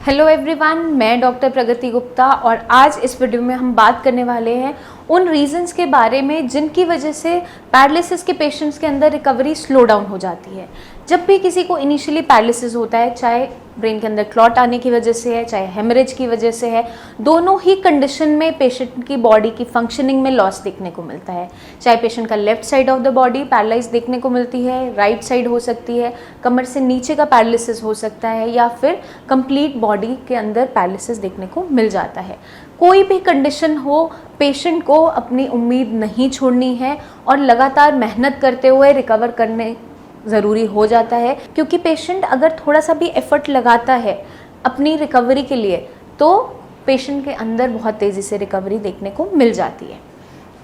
Hello everyone, मैं doctor प्रगति गुप्ता और आज इस वीडियो में हम बात करने वाले हैं उन रीजंस के बारे में जिनकी वजह से पैरालिसिस के पेशेंट्स के अंदर रिकवरी स्लो डाउन हो जाती है। जब भी किसी को इनिशियली पैरालिसिस होता है, चाहे ब्रेन के अंदर क्लॉट आने की वजह से है, चाहे हेमरेज की वजह से है, दोनों ही कंडीशन में पेशेंट की बॉडी की फंक्शनिंग में लॉस देखने को मिलता है। चाहे पेशेंट का left side of the body paralyse देखने को मिलती है, राइट साइड हो सकती है, कमर से नीचे का पैरालिसिस हो सकता है, या फिर कंप्लीट बॉडी के अंदर पैरालिसिस देखने को मिल जाता है। कोई भी कंडीशन हो, पेशेंट को अपनी उम्मीद नहीं छोड़नी है और लगातार मेहनत करते हुए रिकवर करने ज़रूरी हो जाता है, क्योंकि पेशेंट अगर थोड़ा सा भी एफर्ट लगाता है अपनी रिकवरी के लिए तो पेशेंट के अंदर बहुत तेज़ी से रिकवरी देखने को मिल जाती है।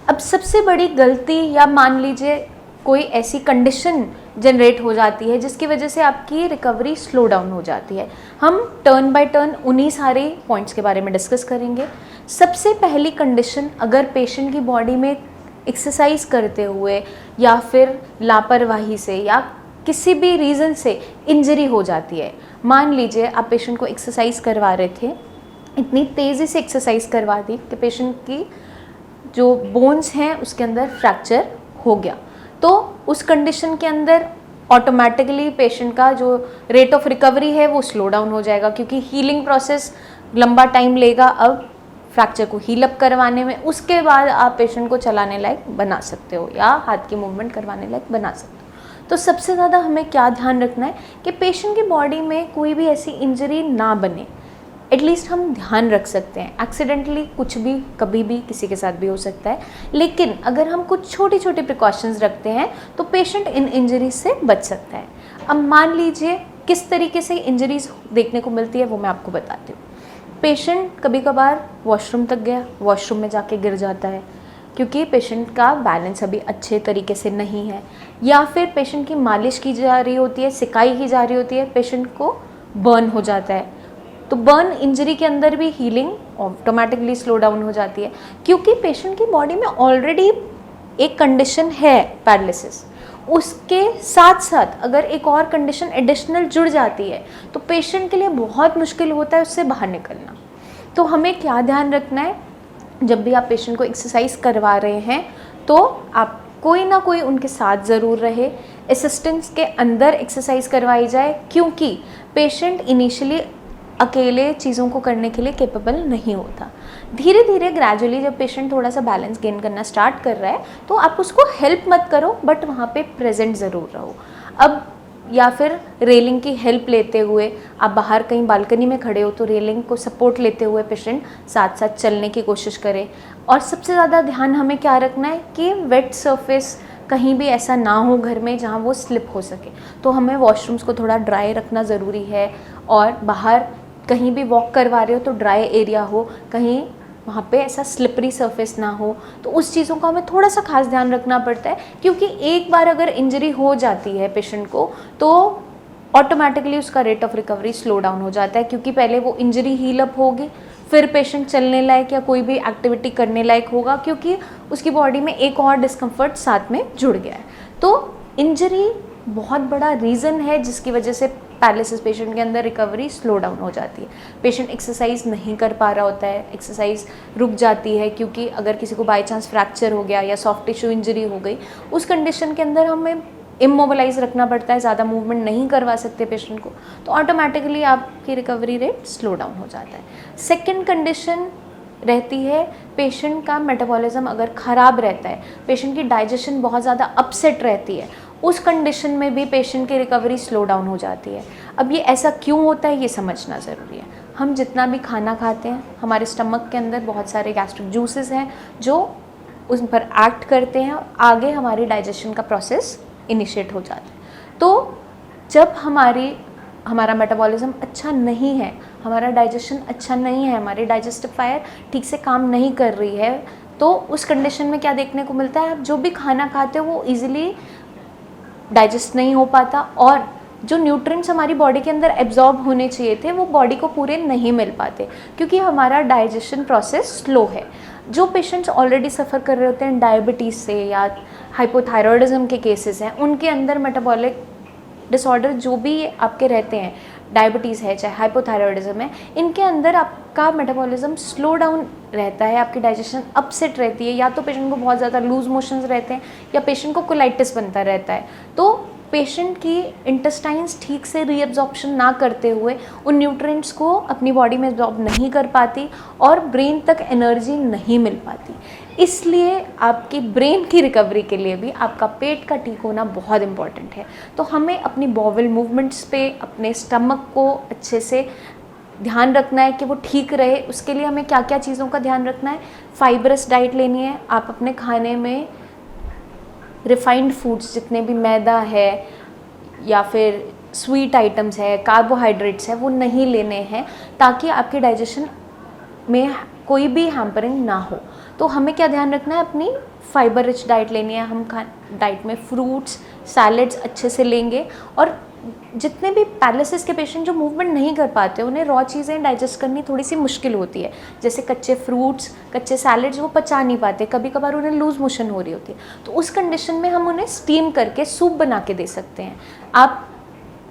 अब सबसे बड़ी गलती, या मान लीजिए कोई ऐसी कंडीशन जनरेट हो जाती है जिसकी वजह से आपकी रिकवरी स्लो डाउन हो जाती है, हम टर्न बाय टर्न उन्हीं सारे पॉइंट्स के बारे में डिस्कस करेंगे। सबसे पहली कंडीशन, अगर पेशेंट की बॉडी में एक्सरसाइज करते हुए या फिर लापरवाही से या किसी भी रीज़न से इंजरी हो जाती है। मान लीजिए आप पेशेंट को एक्सरसाइज करवा रहे थे, इतनी तेज़ी से एक्सरसाइज करवा दी कि पेशेंट की जो बोन्स हैं उसके अंदर फ्रैक्चर हो गया, तो उस कंडीशन के अंदर ऑटोमेटिकली पेशेंट का जो रेट ऑफ रिकवरी है वो स्लो डाउन हो जाएगा, क्योंकि हीलिंग प्रोसेस लंबा टाइम लेगा अब फ्रैक्चर को हील अप करवाने में। उसके बाद आप पेशेंट को चलाने लायक बना सकते हो या हाथ की मूवमेंट करवाने लायक बना सकते हो। तो सबसे ज़्यादा हमें क्या ध्यान रखना है कि पेशेंट की बॉडी में कोई भी ऐसी इंजरी ना बने। एटलीस्ट हम ध्यान रख सकते हैं, एक्सीडेंटली कुछ भी कभी भी किसी के साथ भी हो सकता है, लेकिन अगर हम कुछ छोटी छोटी प्रिकॉशंस रखते हैं तो पेशेंट इन इंजरीज से बच सकता है। अब मान लीजिए किस तरीके से इंजरीज देखने को मिलती है वो मैं आपको बताती हूँ। पेशेंट कभी कभार वॉशरूम तक गया, वॉशरूम में जाके गिर जाता है क्योंकि पेशेंट का बैलेंस अभी अच्छे तरीके से नहीं है, या फिर पेशेंट की मालिश की जा रही होती है, सिकाई की जा रही होती है, पेशेंट को बर्न हो जाता है। तो बर्न इंजरी के अंदर भी हीलिंग ऑटोमेटिकली स्लो डाउन हो जाती है, क्योंकि पेशेंट की बॉडी में ऑलरेडी एक कंडीशन है पैरालिसिस, उसके साथ साथ अगर एक और कंडीशन एडिशनल जुड़ जाती है तो पेशेंट के लिए बहुत मुश्किल होता है उससे बाहर निकलना। तो हमें क्या ध्यान रखना है, जब भी आप पेशेंट को एक्सरसाइज करवा रहे हैं तो आप कोई ना कोई उनके साथ ज़रूर रहे, असिस्टेंस के अंदर एक्सरसाइज करवाई जाए, क्योंकि पेशेंट इनिशियली अकेले चीज़ों को करने के लिए कैपेबल नहीं होता। धीरे धीरे ग्रेजुअली जब पेशेंट थोड़ा सा बैलेंस गेन करना स्टार्ट कर रहा है तो आप उसको हेल्प मत करो, बट वहाँ पे प्रेजेंट ज़रूर रहो। अब या फिर रेलिंग की हेल्प लेते हुए, आप बाहर कहीं बालकनी में खड़े हो तो रेलिंग को सपोर्ट लेते हुए पेशेंट साथ साथ चलने की कोशिश करे। और सबसे ज़्यादा ध्यान हमें क्या रखना है कि वेट सरफेस कहीं भी ऐसा ना हो घर में जहाँ वो स्लिप हो सके, तो हमें वॉशरूम्स को थोड़ा ड्राई रखना ज़रूरी है। और बाहर कहीं भी वॉक करवा रहे हो तो ड्राई एरिया हो, कहीं वहाँ पे ऐसा स्लिपरी सरफेस ना हो, तो उस चीज़ों का हमें थोड़ा सा खास ध्यान रखना पड़ता है, क्योंकि एक बार अगर इंजरी हो जाती है पेशेंट को तो ऑटोमेटिकली उसका rate of recovery slow down हो जाता है, क्योंकि पहले वो इंजरी हील अप होगी, फिर पेशेंट चलने लायक या कोई भी एक्टिविटी करने लायक होगा, क्योंकि उसकी बॉडी में एक और डिस्कम्फर्ट साथ में जुड़ गया है। तो इंजरी बहुत बड़ा रीज़न है जिसकी वजह से पैरालिसिस पेशेंट के अंदर रिकवरी स्लो डाउन हो जाती है। पेशेंट एक्सरसाइज नहीं कर पा रहा होता है, एक्सरसाइज रुक जाती है, क्योंकि अगर किसी को बाय चांस फ्रैक्चर हो गया या सॉफ्ट टिश्यू इंजरी हो गई, उस कंडीशन के अंदर हमें इमोबिलाइज रखना पड़ता है, ज़्यादा मूवमेंट नहीं करवा सकते पेशेंट को, तो ऑटोमेटिकली आपकी रिकवरी रेट स्लो डाउन हो जाता है। सेकेंड कंडीशन रहती है पेशेंट का मेटाबॉलिज्म अगर ख़राब रहता है, पेशेंट की डाइजेशन बहुत ज़्यादा अपसेट रहती है, उस कंडीशन में भी पेशेंट की रिकवरी स्लो डाउन हो जाती है। अब ये ऐसा क्यों होता है ये समझना ज़रूरी है। हम जितना भी खाना खाते हैं, हमारे स्टमक के अंदर बहुत सारे गैस्ट्रिक जूसेस हैं जो उस पर एक्ट करते हैं और आगे हमारी डाइजेशन का प्रोसेस इनिशिएट हो जाता है। तो जब हमारा मेटाबॉलिज्म अच्छा नहीं है, हमारा डाइजेशन अच्छा नहीं है, हमारी डाइजेस्टिफायर ठीक से काम नहीं कर रही है, तो उस कंडीशन में क्या देखने को मिलता है, आप जो भी खाना खाते हो वो ईजिली डाइजेस्ट नहीं हो पाता, और जो न्यूट्रिएंट्स हमारी बॉडी के अंदर एब्जॉर्ब होने चाहिए थे वो बॉडी को पूरे नहीं मिल पाते, क्योंकि हमारा डाइजेशन प्रोसेस स्लो है। जो पेशेंट्स ऑलरेडी सफ़र कर रहे होते हैं डायबिटीज़ से या हाइपोथायरॉयडिज्म के केसेस हैं, उनके अंदर मेटाबॉलिक डिसऑर्डर जो भी आपके रहते हैं, डायबिटीज़ है, चाहे हाइपोथायरॉयडिज्म है, इनके अंदर आपका मेटाबॉलिज्म स्लो डाउन रहता है, आपकी डाइजेशन अपसेट रहती है, या तो पेशेंट को बहुत ज़्यादा लूज मोशंस रहते हैं या पेशेंट को कोलाइटिस बनता रहता है। तो पेशेंट की इंटेस्टाइन्स ठीक से रीअब्जॉर्प्शन ना करते हुए उन न्यूट्रिएंट्स को अपनी बॉडी में एब्जॉर्ब नहीं कर पाती और ब्रेन तक एनर्जी नहीं मिल पाती। इसलिए आपकी ब्रेन की रिकवरी के लिए भी आपका पेट का ठीक होना बहुत इंपॉर्टेंट है। तो हमें अपनी बॉवल मूवमेंट्स पे, अपने स्टमक को अच्छे से ध्यान रखना है कि वो ठीक रहे। उसके लिए हमें क्या क्या चीज़ों का ध्यान रखना है? फाइबरस डाइट लेनी है। आप अपने खाने में रिफाइंड फूड्स, जितने भी मैदा है या फिर स्वीट आइटम्स है, कार्बोहाइड्रेट्स है, वो नहीं लेने हैं, ताकि आपके डाइजेशन में कोई भी हैम्परिंग ना हो। तो हमें क्या ध्यान रखना है? अपनी फाइबर रिच डाइट लेनी है। हम डाइट में फ्रूट्स, सैलड्स अच्छे से लेंगे। और जितने भी पैरालिसिस के पेशेंट जो मूवमेंट नहीं कर पाते, उन्हें रॉ चीज़ें डाइजेस्ट करनी थोड़ी सी मुश्किल होती है, जैसे कच्चे फ्रूट्स, कच्चे सैलड्स वो पचा नहीं पाते, कभी कभार उन्हें लूज मोशन हो रही होती है। तो उस कंडीशन में हम उन्हें स्टीम करके सूप बना के दे सकते हैं। आप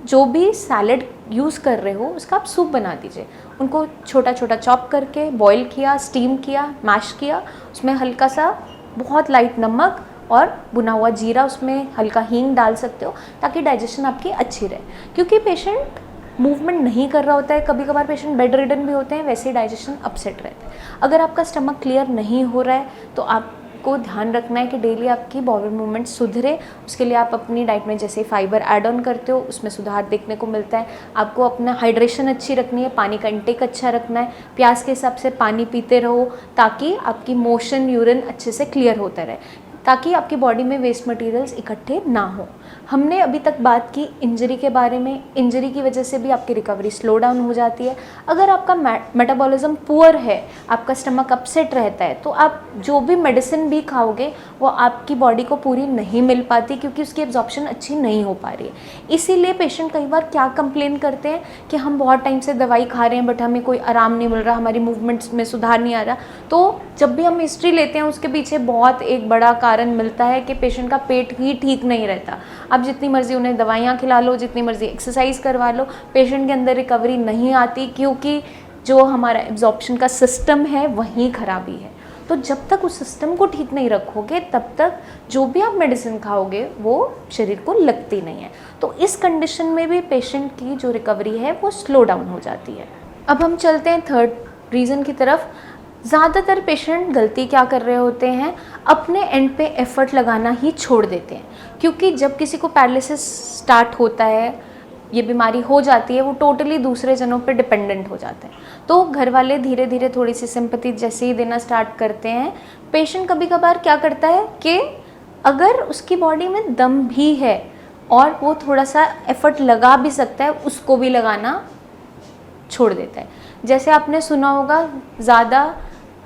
जो भी सैलड यूज़ कर रहे हो उसका आप सूप बना दीजिए। उनको छोटा छोटा चॉप करके बॉईल किया, स्टीम किया, मैश किया, उसमें हल्का सा बहुत लाइट नमक और भुना हुआ जीरा, उसमें हल्का हींग डाल सकते हो, ताकि डाइजेशन आपकी अच्छी रहे। क्योंकि पेशेंट मूवमेंट नहीं कर रहा होता है, कभी कभार पेशेंट बेड रिडन भी होते हैं, वैसे ही डाइजेशन अपसेट रहता है। अगर आपका स्टमक क्लियर नहीं हो रहा है तो आपको ध्यान रखना है कि डेली आपकी बॉवल मूवमेंट सुधरे। उसके लिए आप अपनी डाइट में जैसे फाइबर ऐड ऑन करते हो, उसमें सुधार देखने को मिलता है। आपको अपना हाइड्रेशन अच्छी रखनी है, पानी का इंटेक अच्छा रखना है, प्यास के हिसाब से पानी पीते रहो, ताकि आपकी मोशन, यूरिन अच्छे से क्लियर होता रहे, ताकि आपकी बॉडी में वेस्ट मटेरियल्स इकट्ठे ना हो। हमने अभी तक बात की इंजरी के बारे में। इंजरी की वजह से भी आपकी रिकवरी स्लो डाउन हो जाती है। अगर आपका मेटाबॉलिज्म पुअर है, आपका स्टमक अपसेट रहता है, तो आप जो भी मेडिसिन भी खाओगे वो आपकी बॉडी को पूरी नहीं मिल पाती, क्योंकि उसकी एब्जॉर्प्शन अच्छी नहीं हो पा रही है। इसीलिए पेशेंट कई बार क्या कंप्लेन करते हैं कि हम बहुत टाइम से दवाई खा रहे हैं बट हमें कोई आराम नहीं मिल रहा, हमारी मूवमेंट्स में सुधार नहीं आ रहा। तो जब भी हम हिस्ट्री लेते हैं उसके पीछे बहुत एक बड़ा कारण मिलता है कि पेशेंट का पेट ही ठीक नहीं रहता। आप जितनी मर्जी उन्हें दवाइयाँ खिला लो, जितनी मर्जी एक्सरसाइज करवा लो, पेशेंट के अंदर रिकवरी नहीं आती, क्योंकि जो हमारा एब्जॉर्प्शन का सिस्टम है वहीं खराबी है। तो जब तक उस सिस्टम को ठीक नहीं रखोगे तब तक जो भी आप मेडिसिन खाओगे वो शरीर को लगती नहीं है। तो इस कंडीशन में भी पेशेंट की जो रिकवरी है वो स्लो डाउन हो जाती है। अब हम चलते हैं थर्ड रीज़न की तरफ। ज़्यादातर पेशेंट गलती क्या कर रहे होते हैं? अपने एंड पे एफर्ट लगाना ही छोड़ देते हैं। क्योंकि जब किसी को पैरालिसिस स्टार्ट होता है, ये बीमारी हो जाती है, वो टोटली दूसरे जनों पे डिपेंडेंट हो जाते हैं। तो घर वाले धीरे धीरे थोड़ी सी सिंपैथी जैसे ही देना स्टार्ट करते हैं, पेशेंट कभी कभार क्या करता है कि अगर उसकी बॉडी में दम भी है और वो थोड़ा सा एफर्ट लगा भी सकता है, उसको भी लगाना छोड़ देता है। जैसे आपने सुना होगा, ज़्यादा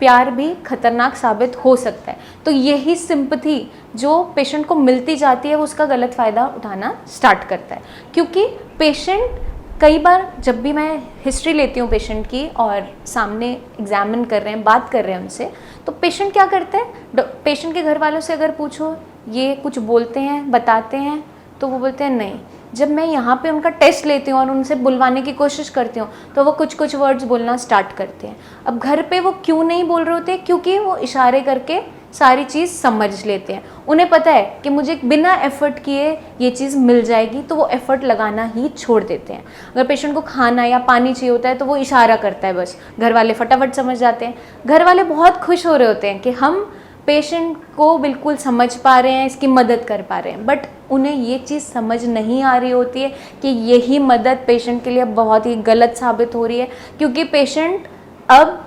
प्यार भी खतरनाक साबित हो सकता है। तो यही सिंपैथी जो पेशेंट को मिलती जाती है वो उसका गलत फ़ायदा उठाना स्टार्ट करता है। क्योंकि पेशेंट कई बार, जब भी मैं हिस्ट्री लेती हूँ पेशेंट की और सामने एग्जामिन कर रहे हैं, बात कर रहे हैं उनसे, तो पेशेंट क्या करते हैं? पेशेंट के घर वालों से अगर पूछो, ये कुछ बोलते हैं, बताते हैं? तो वो बोलते हैं नहीं। जब मैं यहाँ पे उनका टेस्ट लेती हूँ और उनसे बुलवाने की कोशिश करती हूँ तो वो कुछ कुछ वर्ड्स बोलना स्टार्ट करते हैं। अब घर पे वो क्यों नहीं बोल रहे होते? क्योंकि वो इशारे करके सारी चीज़ समझ लेते हैं। उन्हें पता है कि मुझे बिना एफर्ट किए ये चीज़ मिल जाएगी, तो वो एफर्ट लगाना ही छोड़ देते हैं। अगर पेशेंट को खाना या पानी चाहिए होता है तो वो इशारा करता है, बस घर वाले फटाफट समझ जाते हैं। घर वाले बहुत खुश हो रहे होते हैं कि हम पेशेंट को बिल्कुल समझ पा रहे हैं, इसकी मदद कर पा रहे हैं, बट उन्हें ये चीज़ समझ नहीं आ रही होती है कि यही मदद पेशेंट के लिए बहुत ही गलत साबित हो रही है। क्योंकि पेशेंट अब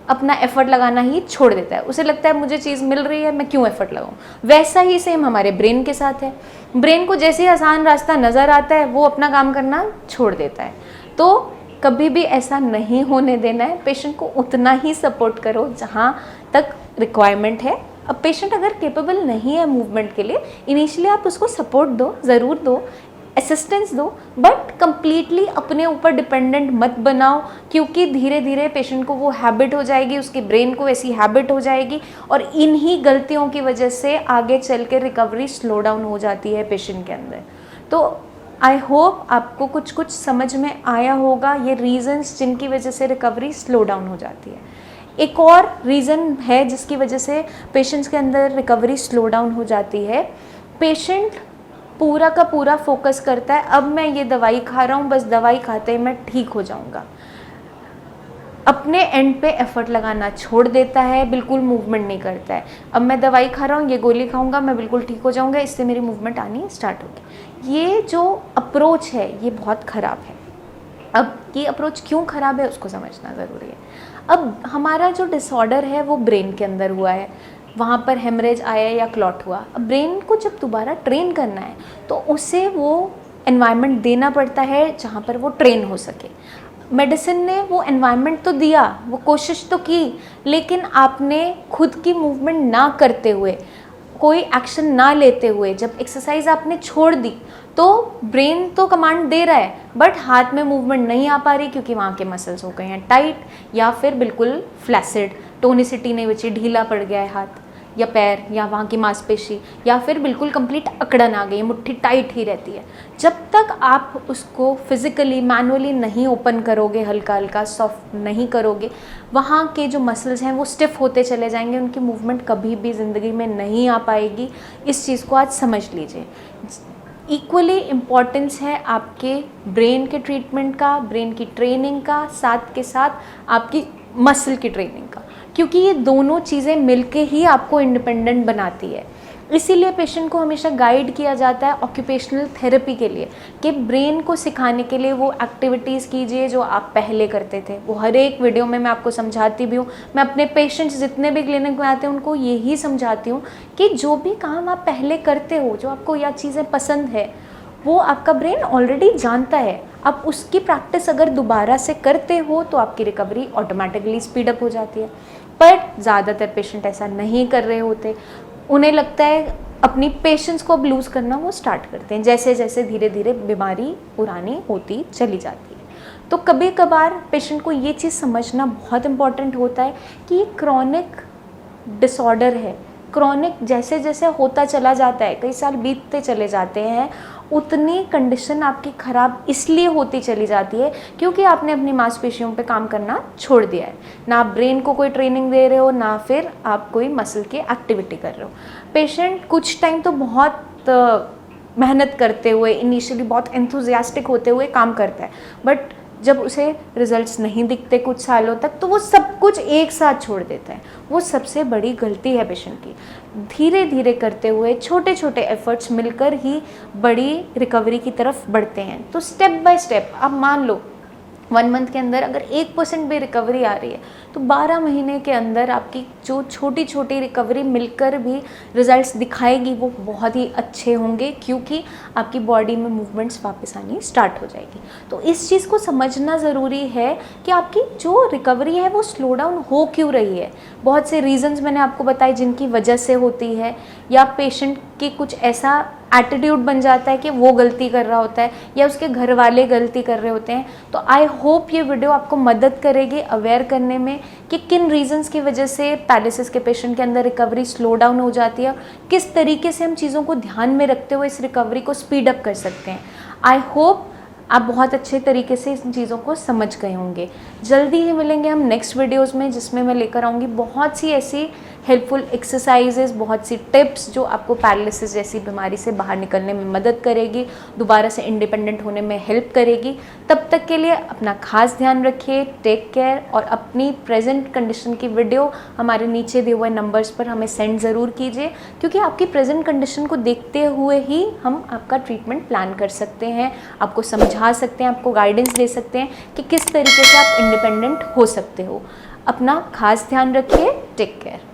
अपना एफर्ट लगाना ही छोड़ देता है। उसे लगता है मुझे चीज़ मिल रही है, मैं क्यों एफर्ट लगाऊं। वैसा ही सेम हमारे ब्रेन के साथ है। ब्रेन को जैसे ही आसान रास्ता नज़र आता है वो अपना काम करना छोड़ देता है। तो कभी भी ऐसा नहीं होने देना है। पेशेंट को उतना ही सपोर्ट करो जहाँ तक रिक्वायरमेंट है। अब पेशेंट अगर केपेबल नहीं है मूवमेंट के लिए, इनिशियली आप उसको सपोर्ट दो, ज़रूर दो, असिस्टेंस दो, बट कम्प्लीटली अपने ऊपर डिपेंडेंट मत बनाओ। क्योंकि धीरे धीरे पेशेंट को वो हैबिट हो जाएगी, उसके ब्रेन को ऐसी हैबिट हो जाएगी, और इन्हीं गलतियों की वजह से आगे चल के रिकवरी स्लो डाउन हो जाती है पेशेंट के अंदर। तो आई होप आपको कुछ कुछ समझ में आया होगा ये रीज़न्स जिनकी वजह से रिकवरी स्लो डाउन हो जाती है। एक और रीज़न है जिसकी वजह से पेशेंट्स के अंदर रिकवरी स्लो डाउन हो जाती है, पेशेंट पूरा का पूरा फोकस करता है अब मैं ये दवाई खा रहा हूँ, बस दवाई खाते ही मैं ठीक हो जाऊँगा। अपने एंड पे एफर्ट लगाना छोड़ देता है, बिल्कुल मूवमेंट नहीं करता है। अब मैं दवाई खा रहा हूँ, ये गोली खाऊंगा, मैं बिल्कुल ठीक हो जाऊँगा, इससे मेरी मूवमेंट आनी स्टार्ट होगी। ये जो अप्रोच है ये बहुत ख़राब है। अब ये अप्रोच क्यों ख़राब है उसको समझना ज़रूरी है। अब हमारा जो डिसऑर्डर है वो ब्रेन के अंदर हुआ है, वहाँ पर हेमरेज आया या क्लॉट हुआ। अब ब्रेन को जब दोबारा ट्रेन करना है तो उसे वो एनवायरनमेंट देना पड़ता है जहाँ पर वो ट्रेन हो सके। मेडिसिन ने वो एनवायरनमेंट तो दिया, वो कोशिश तो की, लेकिन आपने खुद की मूवमेंट ना करते हुए, कोई एक्शन ना लेते हुए जब एक्सरसाइज आपने छोड़ दी तो ब्रेन तो कमांड दे रहा है बट हाथ में मूवमेंट नहीं आ पा रही क्योंकि वहाँ के मसल्स हो गए हैं टाइट या फिर बिल्कुल फ्लैसिड, टोनिसिटी नहीं बची, ढीला पड़ गया है हाथ या पैर या वहाँ की मांसपेशी, या फिर बिल्कुल कंप्लीट अकड़न आ गई, मुट्ठी टाइट ही रहती है। जब तक आप उसको फिजिकली मैनुअली नहीं ओपन करोगे, हल्का हल्का सॉफ्ट नहीं करोगे, वहाँ के जो मसल्स हैं वो स्टिफ होते चले जाएंगे, उनकी मूवमेंट कभी भी ज़िंदगी में नहीं आ पाएगी। इस चीज़ को आज समझ लीजिए। इक्वली इम्पॉर्टेंस है आपके ब्रेन के ट्रीटमेंट का, ब्रेन की ट्रेनिंग का, साथ के साथ आपकी मसल की ट्रेनिंग का, क्योंकि ये दोनों चीज़ें मिलके ही आपको इंडिपेंडेंट बनाती है। इसीलिए पेशेंट को हमेशा गाइड किया जाता है ऑक्यूपेशनल थेरेपी के लिए कि ब्रेन को सिखाने के लिए वो एक्टिविटीज़ कीजिए जो आप पहले करते थे। वो हर एक वीडियो में मैं आपको समझाती भी हूँ। मैं अपने पेशेंट्स जितने भी क्लिनिक में आते हैं उनको यही समझाती हूँ कि जो भी काम आप पहले करते हो, जो आपको या चीज़ें पसंद है, वो आपका ब्रेन ऑलरेडी जानता है। आप उसकी प्रैक्टिस अगर दोबारा से करते हो तो आपकी रिकवरी ऑटोमेटिकली स्पीडअप हो जाती है। पर ज़्यादातर पेशेंट ऐसा नहीं कर रहे होते, उन्हें लगता है अपनी पेशेंस को अब लूज़ करना वो स्टार्ट करते हैं जैसे जैसे धीरे धीरे बीमारी पुरानी होती चली जाती है। तो कभी कभार पेशेंट को ये चीज़ समझना बहुत इम्पॉर्टेंट होता है कि ये क्रॉनिक डिसऑर्डर है। क्रॉनिक जैसे जैसे होता चला जाता है, कई साल बीतते चले जाते हैं, उतनी कंडीशन आपकी ख़राब इसलिए होती चली जाती है क्योंकि आपने अपनी मांसपेशियों पे काम करना छोड़ दिया है। ना आप ब्रेन को कोई ट्रेनिंग दे रहे हो, ना फिर आप कोई मसल की एक्टिविटी कर रहे हो। पेशेंट कुछ टाइम तो बहुत मेहनत करते हुए, इनिशियली बहुत एंथुजियास्टिक होते हुए काम करता है, बट जब उसे रिजल्ट्स नहीं दिखते कुछ सालों तक तो वो सब कुछ एक साथ छोड़ देता है। वो सबसे बड़ी गलती है पेशेंट की। धीरे धीरे करते हुए छोटे छोटे एफर्ट्स मिलकर ही बड़ी रिकवरी की तरफ बढ़ते हैं। तो स्टेप बाय स्टेप आप मान लो 1 मंथ के अंदर अगर 1% भी रिकवरी आ रही है तो 12 महीने के अंदर आपकी जो छोटी छोटी रिकवरी मिलकर भी रिजल्ट्स दिखाएगी वो बहुत ही अच्छे होंगे, क्योंकि आपकी बॉडी में मूवमेंट्स वापस आनी स्टार्ट हो जाएगी। तो इस चीज़ को समझना ज़रूरी है कि आपकी जो रिकवरी है वो स्लो डाउन हो क्यों रही है। बहुत से रीज़न्स मैंने आपको बताए जिनकी वजह से होती है, या पेशेंट की कुछ ऐसा एटीट्यूड बन जाता है कि वो गलती कर रहा होता है या उसके घर वाले गलती कर रहे होते हैं। तो आई होप ये वीडियो आपको मदद करेगी अवेयर करने में कि किन रीजंस की वजह से पैरालिसिस के पेशेंट के अंदर रिकवरी स्लो डाउन हो जाती है, किस तरीके से हम चीज़ों को ध्यान में रखते हुए इस रिकवरी को स्पीड अप कर सकते हैं। आई होप आप बहुत अच्छे तरीके से इन चीज़ों को समझ गए होंगे। जल्दी ही मिलेंगे हम नेक्स्ट वीडियोज़ में, जिसमें मैं लेकर आऊँगी बहुत सी ऐसी हेल्पफुल एक्सरसाइजेस, बहुत सी टिप्स जो आपको पैरालिसिस जैसी बीमारी से बाहर निकलने में मदद करेगी, दोबारा से इंडिपेंडेंट होने में हेल्प करेगी। तब तक के लिए अपना खास ध्यान रखिए, टेक केयर, और अपनी प्रेजेंट कंडीशन की वीडियो हमारे नीचे दिए हुए नंबर्स पर हमें सेंड ज़रूर कीजिए, क्योंकि आपकी प्रेजेंट कंडीशन को देखते हुए ही हम आपका ट्रीटमेंट प्लान कर सकते हैं, आपको समझा सकते हैं, आपको गाइडेंस दे सकते हैं कि किस तरीके से आप इंडिपेंडेंट हो सकते हो। अपना खास ध्यान रखिए। Take care.